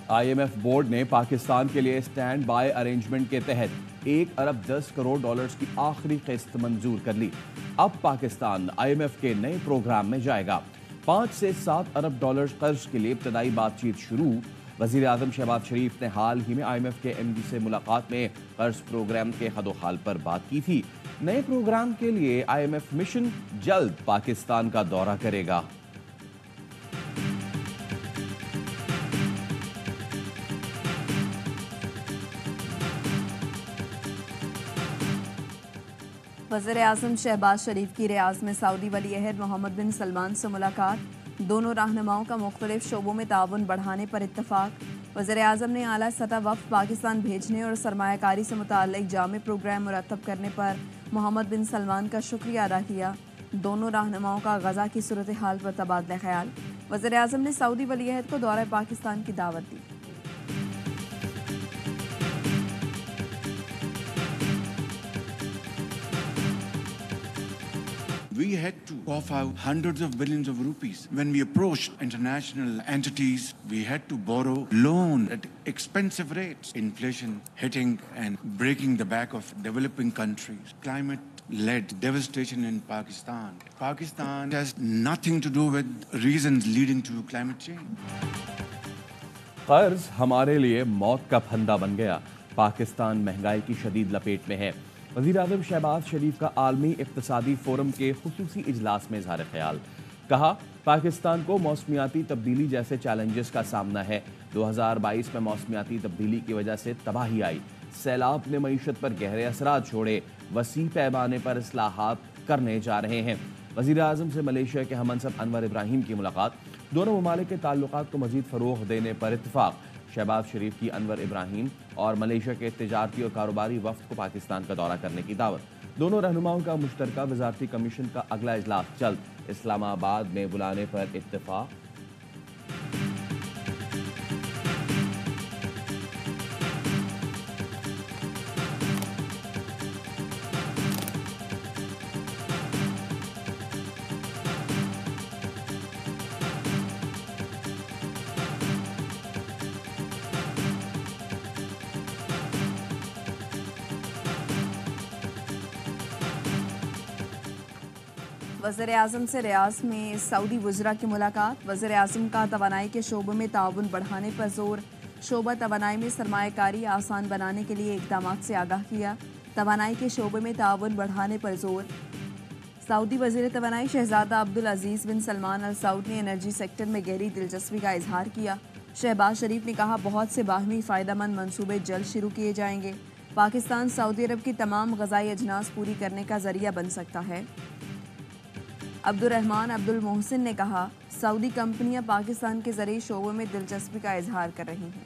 IMF board ने पाकिस्तान के लिए स्टैंड बाय अरेंजमेंट के तहत 1 अरब 10 करोड़ डॉलर्स की आखिरी किस्त मंजूर कर ली। अब पाकिस्तान IMF के नए प्रोग्राम में जाएगा। 5 से 7 अरब डॉलर्स कर्ज के लिए इब्तदाई बातचीत शुरू। वजीर आजम शहबाज शरीफ ने हाल ही में IMF के MD से मुलाकात में कर्ज प्रोग्राम के खदोखाल पर बात की थी। नए प्रोग्राम के लिए IMF मिशन जल्द पाकिस्तान का दौरा करेगा। वज़ीर आज़म शहबाज शरीफ की रियाज में सऊदी वली अहद मोहम्मद बिन सलमान से मुलाकात। दोनों रहनुमाओं का मुख्तलिफ शोबों में ताउन बढ़ाने पर इत्तफाक। वज़ीर आज़म ने आला सतह वफ़द पाकिस्तान भेजने और सरमायाकारी से मुताल्लिक़ जामे प्रोग्राम मुरतब करने पर मोहम्मद बिन सलमान का शुक्रिया अदा किया। दोनों रहनुमाओं का गज़ा की सूरत हाल पर तबादला ख्याल। वज़ीर आज़म ने सऊदी वली अहद को दौरे पाकिस्तान की दावत दी। We had to cough out hundreds of billions of rupees. When we approached international entities, we had to borrow loan at expensive rates. Inflation hitting and breaking the back of developing countries. Climate-led devastation in Pakistan. Pakistan has nothing to do with reasons leading to climate change. कर्ज हमारे लिए मौत का फंदा बन गया। पाकिस्तान महंगाई की शदीद लपेट में है। वज़ीर आज़म शहबाज शरीफ का आलमी इक़्तिसादी फोरम के खुसूसी इजलास में इज़हार ख्याल। कहा, पाकिस्तान को मौसमियाती तब्दीली जैसे चैलेंजेस का सामना है। 2022 में मौसमियाती तब्दीली की वजह से तबाही आई। सैलाब ने मईशत पर गहरे असरात छोड़े। वसी पैमाने पर इस्लाहात करने जा रहे हैं। वज़ीर आज़म से मलेशिया के हममनसब अनवर इब्राहिम की मुलाकात। दोनों ममालिक के ताल्लुकात को मज़ीद फ़रोग़ देने पर इत्तफ़ाक़। शहबाज शरीफ की अनवर इब्राहिम और मलेशिया के तिजारती और कारोबारी वफ़द को पाकिस्तान का दौरा करने की दावत। दोनों रहनुमाओं का मुश्तरका वज़ारती कमीशन का अगला इजलास जल्द इस्लामाबाद में बुलाने पर इत्तफ़ाक़। वज़ीर आज़म से रियाज में सऊदी वज़रा की मुलाकात। वज़ीर आज़म का तवानाई के शोबे में ताउन बढ़ाने पर जोर। शोबा तवानाई में सरमायाकारी आसान बनाने के लिए इक़दामात से आगाह किया। तवानाई के शोबे में ताउन बढ़ाने पर जोर। सऊदी वज़ीर तवानाई शहज़ादा अब्दुल अज़ीज़ बिन सलमान अल सऊद ने एनर्जी सेक्टर में गहरी दिलचस्पी का इजहार किया। शहबाज शरीफ ने कहा, बहुत से बाहमी फ़ायदेमंद मनसूबे जल्द शुरू किए जाएंगे। पाकिस्तान सऊदी अरब की तमाम ग़ज़ाई अजनास पूरी करने का ज़रिया बन सकता है। अब्दुर्रहमान अब्दुल मोहसिन ने कहा, सऊदी कंपनियां पाकिस्तान के ज़रिए शोबों में दिलचस्पी का इजहार कर रही हैं।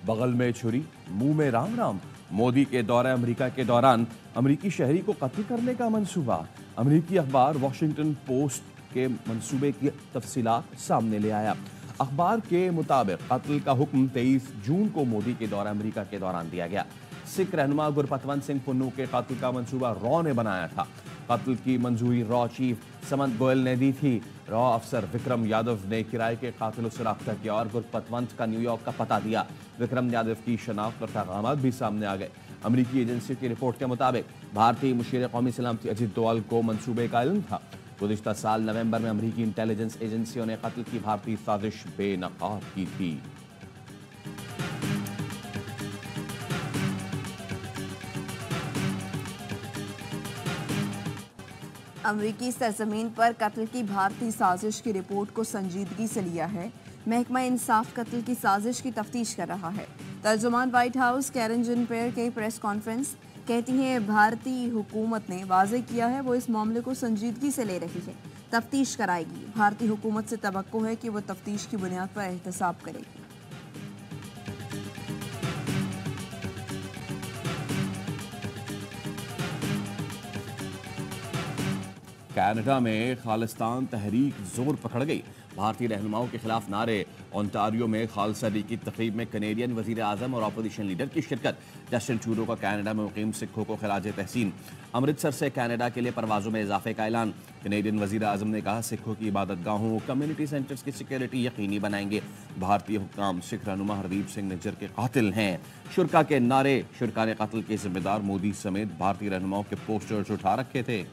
बगल में छुरी, मुंह में राम राम। मोदी के दौरे अमेरिका के दौरान अमेरिकी शहरी को कत्ल करने का मंसूबा। अमेरिकी अखबार वॉशिंगटन पोस्ट के मंसूबे की तफसीलात सामने ले आया। अखबार के मुताबिक कत्ल का हुक्म 23 जून को मोदी के दौरे अमेरिका के दौरान दिया गया। सिख रहनुमा गुरपतवंत सिंह पुन्नू के कत्ल का मंसूबा रॉ ने बनाया था। कत्ल की मंजूरी रॉ चीफ समंत गोयल ने दी थी। रॉ अफसर विक्रम यादव ने किराए के कातिलों से रब्ता किया और गुरपतवंत का न्यूयॉर्क का पता दिया। विक्रम यादव की शनाख्त और पैगामात भी सामने आ गए। अमेरिकी एजेंसी की रिपोर्ट के मुताबिक भारतीय मुशीर कौमी सलामती अजीत डोवाल को मंसूबे का इल्म था। गुज़िश्ता साल नवंबर में अमेरिकी इंटेलिजेंस एजेंसियों ने कत्ल की भारतीय साजिश बेनकाब की थी। अमरीकी सरजमीन पर कत्ल की भारतीय साजिश की रिपोर्ट को संजीदगी से लिया है। महकमा इंसाफ कत्ल की साजिश की तफ्तीश कर रहा है। तर्जुमान व्हाइट हाउस कैरन जिन पेयर के प्रेस कॉन्फ्रेंस कहती हैं, भारतीय हुकूमत ने वाज़ेह किया है वो इस मामले को संजीदगी से ले रही है, तफ्तीश कराएगी। भारतीय हुकूमत से तवक्को है कि वो तफ्तीश की बुनियाद पर एहतसाब करेगी। कनाडा में खालिस्तान तहरीक जोर पकड़ गई। भारतीय रहनुमाओं के खिलाफ नारे। ओंटारियो में खालसा डे की तकरीब में कनेडियन वजीर आजम और अपोजिशन लीडर की शिरकत। जस्टिन ट्रूडो का कनाडा में मुकीम सिखों को खिराज तहसीन। अमृतसर से कनाडा के लिए परवाजों में इजाफे का ऐलान। कनेडियन वजीर आजम ने कहा सिखों की इबादत गाहों कम्युनिटी सेंटर्स की सिक्योरिटी यकीनी बनाएंगे। भारतीय हुक्काम सिख रहनुमा हरदीप सिंह निज्जर के कातिल हैं। शुरका के नारे। शुरका ने कत्ल के जिम्मेदार मोदी समेत भारतीय रहनुमाओं के पोस्टर्स उठा रखे थे।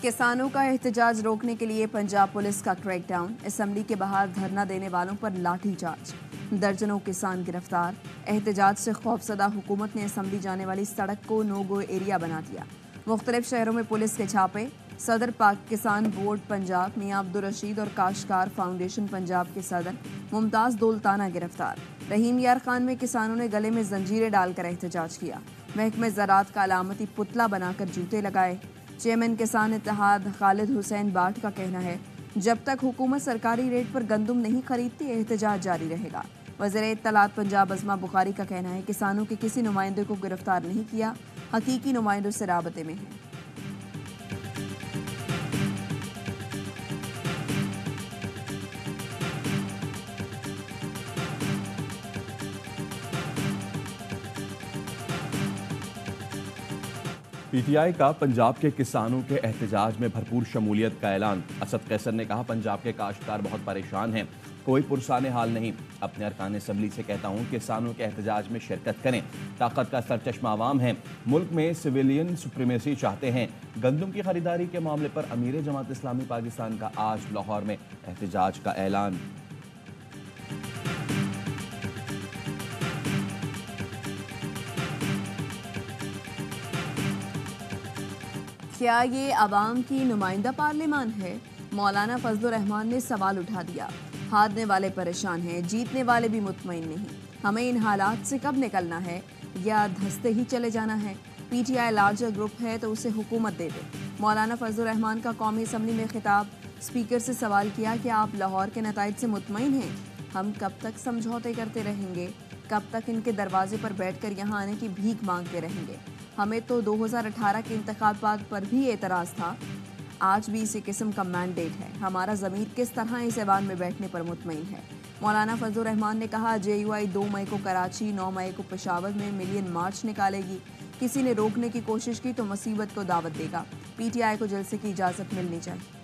किसानों का एहतजाज रोकने के लिए पंजाब पुलिस का क्रैकडाउन। असेंबली के बाहर धरना देने वालों पर लाठीचार्ज। दर्जनों किसान गिरफ्तार। एहतजाज से खौफजदा हुकूमत ने असेंबली जाने वाली सड़क को नो गो एरिया बना दिया। मुख्तलिफ शहरों में पुलिस के छापे। सदर पाक किसान बोर्ड पंजाब मियां अब्दुल रशीद और काश्तकार फाउंडेशन पंजाब के सदर मुमताज दौलताना गिरफ्तार। रहीम यार खान में किसानों ने गले में जंजीरें डालकर एहतजाज किया। महकमे ज़राअत का अलामती पुतला बनाकर जूते लगाए। चेयरमैन किसान इत्तेहाद खालिद हुसैन बाट का कहना है जब तक हुकूमत सरकारी रेट पर गंदुम नहीं खरीदती एहतजाज जारी रहेगा। वज़ीर इत्तलात पंजाब अज़मा बुखारी का कहना है किसानों के किसी नुमाइंदे को गिरफ्तार नहीं किया, हकीकी नुमाइंदों से राबते में है। पीटीआई का पंजाब के किसानों के एहतजाज में भरपूर शमूलियत का ऐलान। असद कैसर ने कहा पंजाब के काश्तकार बहुत परेशान हैं, कोई पुरसाने हाल नहीं। अपने अरकान असम्बली से कहता हूं किसानों के एहतजाज में शिरकत करें। ताकत का सरचश्मा आवाम है, मुल्क में सिविलियन सुप्रीमेसी चाहते हैं। गंदम की खरीदारी के मामले पर अमीर जमात इस्लामी पाकिस्तान का आज लाहौर में एहतजाज का ऐलान। क्या ये आवाम की नुमाइंदा पार्लियामान है? मौलाना फजलुर रहमान ने सवाल उठा दिया। हारने वाले परेशान हैं, जीतने वाले भी मुतमईन नहीं। हमें इन हालात से कब निकलना है या धंसते ही चले जाना है? पीटीआई लार्जर ग्रुप है तो उसे हुकूमत दे दे। मौलाना फजलुर रहमान का कौमी असम्बली में खिताब। स्पीकर से सवाल किया कि आप लाहौर के नताइज से मुतमईन हैं? हम कब तक समझौते करते रहेंगे? कब तक इनके दरवाजे पर बैठकर यहाँ आने की भीख मांगते रहेंगे? हमें तो 2018 के इंतखाबात पर भी एतराज़ था, आज भी इसी किस्म का मैंडेट है। हमारा ज़मीर किस तरह इस ऐवान में बैठने पर मुतमईन है। मौलाना फजलुर रहमान ने कहा जेयूआई 2 मई को कराची, 9 मई को पेशावर में मिलियन मार्च निकालेगी। किसी ने रोकने की कोशिश की तो मुसीबत को दावत देगा। पीटीआई को जलसे की इजाज़त मिलनी चाहिए।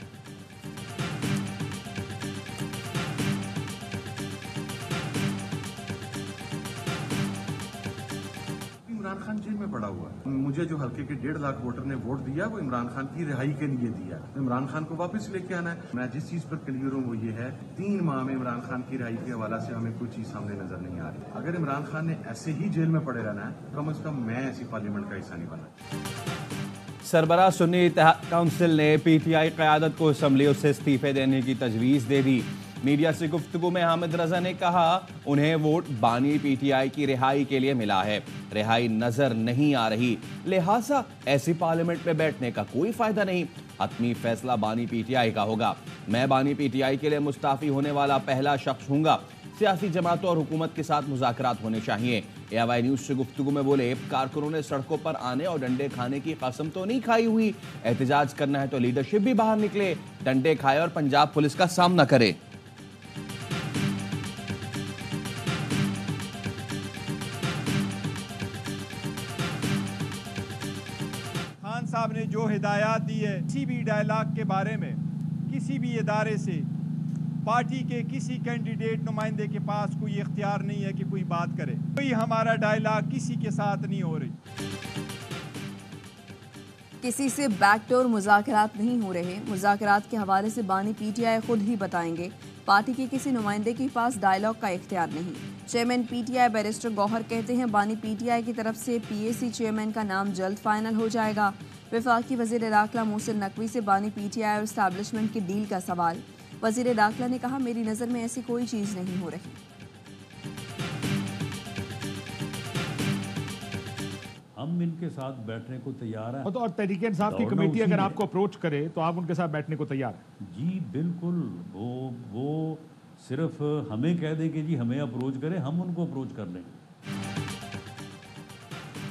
इमरान खान जेल में पड़ा हुआ है। मुझे जो हल्के के 1.5 लाख वोटर ने वोट दिया वो इमरान खान की रिहाई के लिए दिया। इमरान खान को वापस लेके आना है। मैं जिस चीज पर क्लियर हूँ वो ये है 3 माह में इमरान खान की रिहाई के हवाला से हमें कोई चीज सामने नजर नहीं आ रही। अगर इमरान खान ने ऐसे ही जेल में पड़े रहना है कम से कम मैं ऐसी पार्लियामेंट का हिस्सा नहीं बना। सरबराह सुन्नी इत्तेहाद काउंसिल ने पीटीआई क़यादत को असम्बलियों से इस्तीफे देने की तजवीज़ दे दी। मीडिया से गुफ्तगू में हामिद रजा ने कहा उन्हें वोट बानी पीटीआई की रिहाई के लिए मिला है, रिहाई नजर नहीं आ रही, लिहाजा ऐसी पार्लियामेंट में बैठने का कोई फायदा नहीं। हतमी फैसला बानी पीटीआई का होगा। मैं बानी पीटीआई के लिए मुस्ताफी होने वाला पहला शख्स हूंगा। सियासी जमातों और हुकूमत के साथ मुज़ाकरात होने चाहिए। AY न्यूज़ से गुफ्तगू में बोले कारकुनों ने सड़कों पर आने और डंडे खाने की कसम तो नहीं खाई हुई। एहतजाज करना है तो लीडरशिप भी बाहर निकले, डंडे खाए और पंजाब पुलिस का सामना करे। खान साहब ने जो हिदायत दी है, किसी भी डायलॉग के बारे में किसी भी इदारे से पार्टी के किसी कैंडिडेट नुमाइंदे के पास कोई इख्तियार नहीं है कि कोई बात करे। कोई हमारा डायलॉग किसी के साथ नहीं हो रही। किसी से बैकडोर मुज़ाकरात नहीं हो रहे। मुज़ाकरात के हवाले से बानी पीटीआई खुद ही बताएंगे। पार्टी के किसी नुमाइंदे के पास डायलॉग का इख्तियार नहीं। चेयरमैन पीटीआई बैरिस्टर गौहर कहते हैं बानी पीटीआई की तरफ से PAC चेयरमैन का नाम जल्द फाइनल हो जाएगा। वफाकी वज़ीर दाखिला मोहसिन नकवी से बानी पीटीआई और इस्टेब्लिशमेंट की डील का सवाल। वज़ीर दाखिला ने कहा मेरी नज़र में ऐसी कोई चीज़ नहीं हो रही। हम इनके साथ बैठने को तैयार हैं। तो और तहरीक इंसाफ की कमेटी अगर आपको अप्रोच करे तो आप उनके साथ बैठने को तैयार हैं? जी बिल्कुल, वो सिर्फ हमें कह दें कि जी हमें अप्रोच करें, हम उनको अप्रोच कर लेंगे।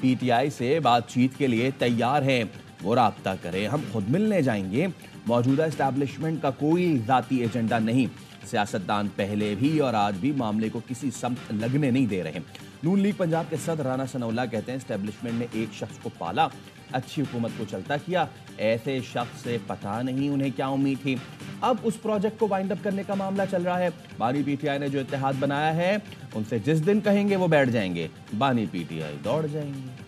पीटीआई से बातचीत के लिए तैयार हैं, वो राब्ता करें, हम खुद मिलने जाएंगे। मौजूदा एस्टैब्लिशमेंट का कोई जाती एजेंडा नहीं। सियासतदान पहले भी और आज भी मामले को किसी समत लगने नहीं दे रहे। नून लीग पंजाब के सदर राना सनाउल्लाह कहते हैं एस्टैब्लिशमेंट ने एक शख्स को पाला, अच्छी हुकूमत को चलता किया, ऐसे शख्स से पता नहीं उन्हें क्या उम्मीद थी। अब उस प्रोजेक्ट को वाइंड अप करने का मामला चल रहा है। बानी पीटीआई ने जो इत्तेहाद बनाया है, उनसे जिस दिन कहेंगे वो बैठ जाएंगे, बानी पीटीआई दौड़ जाएंगे।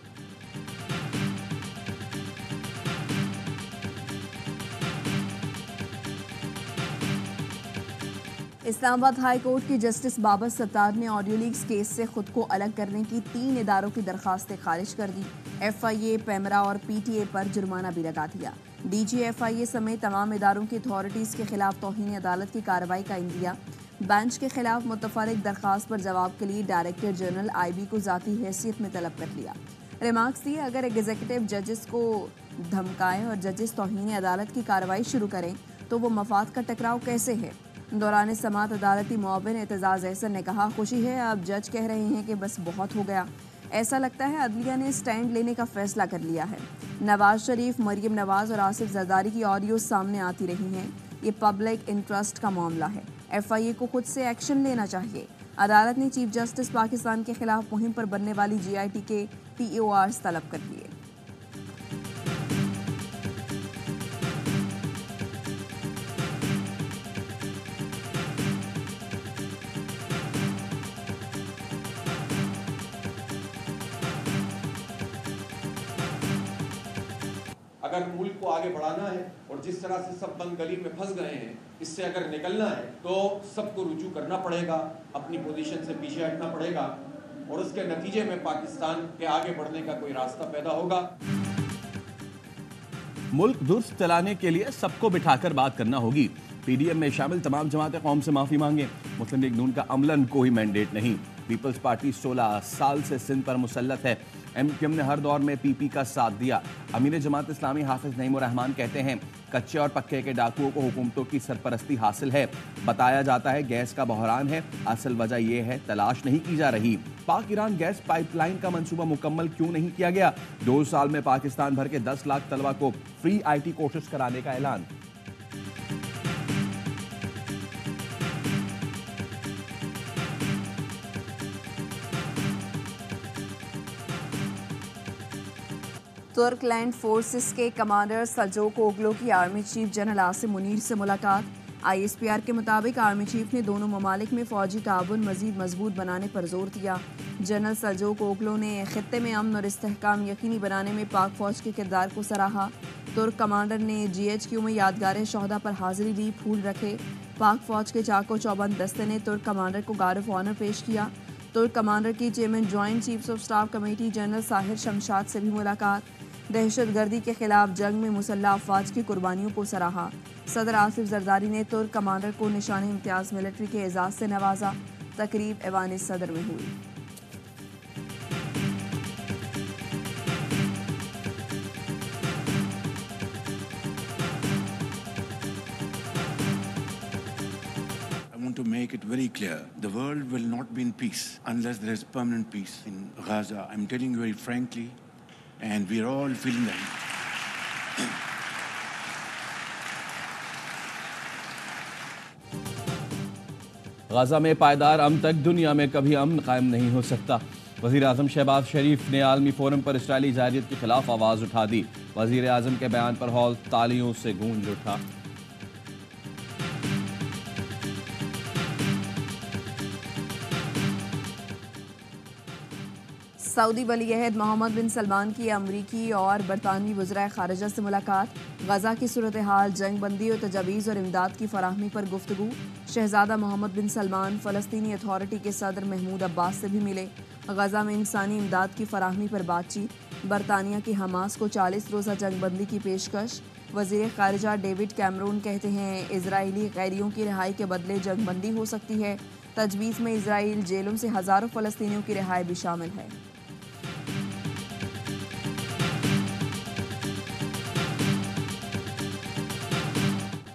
इस्लामाबाद हाई कोर्ट की जस्टिस बाबर सत्तार ने ऑडियो लीक्स केस से खुद को अलग करने की 3 इदारों की दरखास्तें खारिज कर दी। एफआईए, पेमरा और पीटीए पर जुर्माना भी लगा दिया। डीजी एफआईए समेत तमाम इदारों की अथॉरिटीज़ के खिलाफ तौहीन अदालत की कार्रवाई का इंदिया। बेंच के खिलाफ मुतफरिक दरखास्त पर जवाब के लिए डायरेक्टर जनरल आईबी को ज़ाती हैसियत में तलब कर लिया। रिमार्क्स दिए, अगर एग्जीक्यूटिव जजेस को धमकाएं और जजेस तौहीन अदालत की कार्रवाई शुरू करें तो वो मफाद का टकराव कैसे है। दौरान समात अदालती मुआविन एतजाज़ एहसन ने कहा, खुशी है अब जज कह रहे हैं कि बस बहुत हो गया। ऐसा लगता है अदलिया ने स्टैंड लेने का फैसला कर लिया है। नवाज शरीफ, मरियम नवाज और आसिफ जरदारी की ऑडियो सामने आती रही हैं। ये पब्लिक इंटरेस्ट का मामला है, एफआईए को खुद से एक्शन लेना चाहिए। अदालत ने चीफ जस्टिस पाकिस्तान के खिलाफ मुहिम पर बनने वाली जीआईटी के PORs तलब कर लिए। अगर मुल्क को आगे बढ़ाना है और जिस तरह से सब बंद गली में फंस गए हैं, इससे अगर निकलना है तो सबको रुजू करना पड़ेगा, अपनी पोजीशन से पीछे हटना पड़ेगा और उसके नतीजे में पाकिस्तान के आगे बढ़ने का कोई रास्ता पैदा होगा। मुल्क दुरुस्त चलाने के लिए सबको बिठाकर बात करना होगी। पीडीएम में शामिल तमाम जमातें कौम से माफ़ी मांगे। मुस्लिम लीग नून का अमलन कोई मैंडेट नहीं। पीपल्स पार्टी 16 साल से सिंध पर मुसल्लत है। एमक्यूएम ने हर दौर में पीपी का साथ दिया। अमीर जमात इस्लामी हाफिज नईमुर रहमान कहते हैं कच्चे और पक्के के डाकुओं को हुकूमतों की सरपरस्ती हासिल है। बताया जाता है गैस का बहरान है, असल वजह यह है तलाश नहीं की जा रही। पाक ईरान गैस पाइपलाइन का मंसूबा मुकम्मल क्यों नहीं किया गया। 2 साल में पाकिस्तान भर के 10 लाख तलबा को फ्री IT कोर्सेज कराने का ऐलान। तुर्क लैंड फोर्सेस के कमांडर सल्जोक ओगलो की army chief general Asim Munir से मुलाकात। ISPR के मुताबिक आर्मी चीफ ने दोनों ममालिक में फौजी ताउन मजीद मजबूत बनाने पर जोर दिया। जनरल सल्जोक ओगलो ने खित्ते में अमन और इस्तेहकाम यकीनी बनाने में पाक फौज के किरदार को सराहा। तुर्क कमांडर ने GHQ में यादगार शहदा पर हाजिरी दी, फूल रखे। पाक फौज के चाको चौबंद दस्ते ने तुर्क कमांडर को गार्ड ऑफ ऑनर पेश किया। तुर्क कमांडर की chairman joint chiefs of staff committee general Sahir Shamshad से भी मुलाकात। दहशतगर्दी के खिलाफ जंग में मुसल्लह अफवाज की कुर्बानियों को सराहा। सदर आसिफ जरदारी ने तुर्क कमांडर को निशान इम्तियाज मिलिट्री के एजाज से नवाजा। तकरीब ऐवान सदर में हुई। I want to make it very clear, the world will not be in peace unless there is permanent peace in Gaza. I'm telling you very frankly, and we're all feeling that. Gaza में पायदार अमन तक दुनिया में कभी अमन कायम नहीं हो सकता। वज़ीर आज़म शहबाज शरीफ ने आलमी फोरम पर इसराइली जारियत के खिलाफ आवाज़ उठा दी। वज़ीर आज़म के बयान पर हॉल तालियों से गूंज उठा। सऊदी वली अहद मोहम्मद बिन सलमान की अमरीकी और बरतानवी वज़राए ख़ारिजा से मुलाकात। गजा की सूरत हाल, जंग बंदी और तजावीज़ और इमदाद की फराहमी पर गुफ्तगू। शहजादा मोहम्मद बिन सलमान फ़लस्तीनी अथॉरिटी के सदर महमूद अब्बास से भी मिले। गजा में इंसानी इमदाद की फराहमी पर बातचीत। बरतानिया की हमास को 40 रोज़ा जंग बंदी की पेशकश। वज़ीर ख़ारिजा डेविड कैमरून कहते हैं इजरायली कैदियों की रिहाई के बदले जंग बंदी हो सकती है। तजवीज़ में इजराइल जेलों से हज़ारों फ़लस्तीनियों की रिहाई भी शामिल है।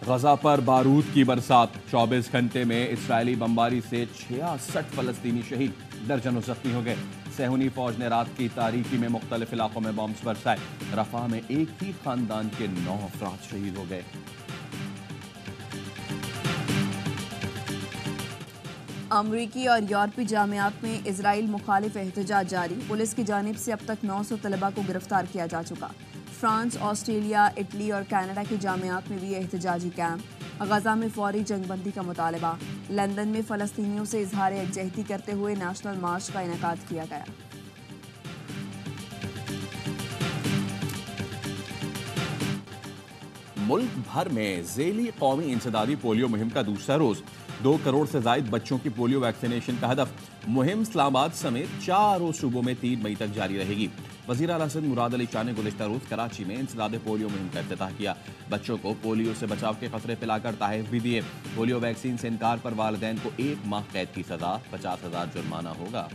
गजा पर बारूद की बरसात। 24 घंटे में इस्राएली बमबारी से 66 फलस्तीनी शहीद, दर्जनों जख्मी हो गए। सेहूनी फौज ने रात की तारीकी में मुख्तलिफ इलाकों में बॉम्ब्स बरसाए। रफा में एक ही खानदान के 9 अफराद शहीद हो गए। अमरीकी और यूरोपीय जामियात में इजराइल मुखालिफ एहतजाज जारी। पुलिस की जानिब से अब तक 900 तलबा को गिरफ्तार किया जा चुका। फ्रांस, ऑस्ट्रेलिया, इटली और कनाडा की जामियात में भी एहतजाजी कैंप। गजा में फौरी जंगबंदी का मुतालबा। लंदन में फ़लस्तीनियों से इजहार यकजहती करते हुए नेशनल मार्च का इनेकाद किया गया। मुल्क भर में ज़ेली कौमी इंसदादी पोलियो मुहिम का दूसरा रोज। 2 करोड़ से जायद बच्चों की पोलियो वैक्सीनेशन का हदफ। मुहिम इस्लामाबाद समेत 4 सूबों में 3 मई तक जारी रहेगी। वज़ीर आला सिंध मुराद अली शाह ने गुज़िश्ता रोज कराची में इंसदादी पोलियो मुहिम का इफ्तिताह किया। बच्चों को पोलियो से बचाव के खतरे पिलाकर तहफ़ भी दिए। पोलियो वैक्सीन से इनकार पर वालिदैन को 1 माह कैद की सजा, 50,000 जुर्माना होगा।